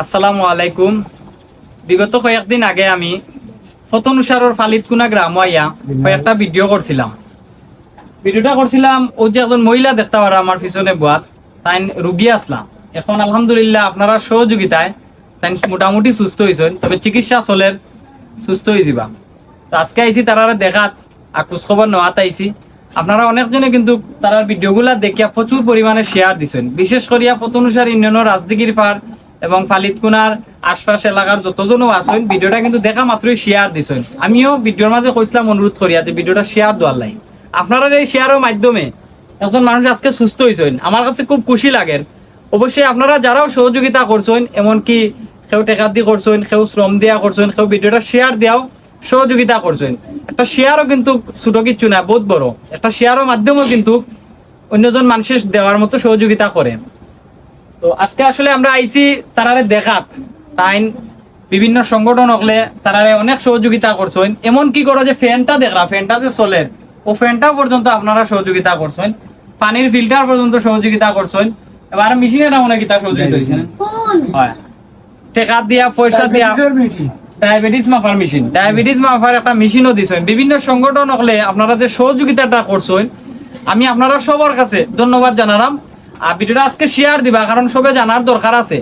আসসালামু আলাইকুম। বিগত কয়েকদিন আগে আমি ফতনুসারর ফালিতকুনা গ্রাম আইয়া কয়েকটা ভিডিও করছিলাম। ভিডিওটা করছিলাম ও যে একজন মহিলা দেখতে পারা আমার পিছনে বাত তাই রুগী আসলাম। এখন আলহামদুলিল্লাহ আপনারা সহযোগিতায় তাই মোটামুটি সুস্থ হয়েছেন, তবে চিকিৎসা চলের সুস্থ হয়ে যাবা। তো আজকে আইসি তারা দেখাত আর খোঁজখবর নেওয়াত আইসি। আপনারা অনেকজনে কিন্তু তার ভিডিওগুলা দেখিয়া প্রচুর পরিমাণে শেয়ার দিচ্ছেন, বিশেষ করিয়া ফতনুসার ইউনিয়নের রাজদিগির পার এবং ফালিতকুনার আশপাশ এলাকার যতজনও আছেন ভিডিওটা কিন্তু দেখা মাত্রই শেয়ার দিছেন। আমিও ভিডিওর মাঝে কইছিলাম অনুরোধ করিয়া যে ভিডিওটা শেয়ার দেওয়ার লাই। আপনারা এই শেয়ারের মাধ্যমে একজন মানুষ আজকে সুস্থ হয়েছেন, আমার কাছে খুব খুশি লাগে। অবশ্যই আপনারা যারাও সহযোগিতা করছেন, এমনকি কেউ টেকা দিয়ে করছেন, কেউ শ্রম দিয়া করছেন, কেউ ভিডিওটা শেয়ার দিয়াও সহযোগিতা করছেন। একটা শেয়ারও কিন্তু ছোট কিছু না, বহুত বড় একটা শেয়ারের মাধ্যমেও কিন্তু অন্যজন মানুষের দেওয়ার মতো সহযোগিতা করে। তো আজকে আসলে আমরা আইসি তারারে দেখাত তাই বিভিন্ন সংগঠন হলে তারারে অনেক সহযোগিতা করছেন। এমন কি করো যে ফ্যানটা দেখরা, ফ্যানটা যে চলে ও ফ্যানটা পর্যন্ত আপনারা সহযোগিতা করছেন, পানির ফিল্টার পর্যন্ত সহযোগিতা করছেন। এবার মেশিনেরা মনে কিতা সহযোগিতা হয়েছে না হয় টেকা দিয়া পয়সা দিয়া ডায়াবেটিস মাপার মেশিন, ডায়াবেটিস মাপার একটা মেশিনও দিচ্ছেন। বিভিন্ন সংগঠন হলে আপনারা যে সহযোগিতাটা করছেন আমি আপনারা সবার কাছে ধন্যবাদ জানালাম। আর ভিডিওটা আজকে শেয়ার দিবা, কারণ সবে জানার দরকার আছে।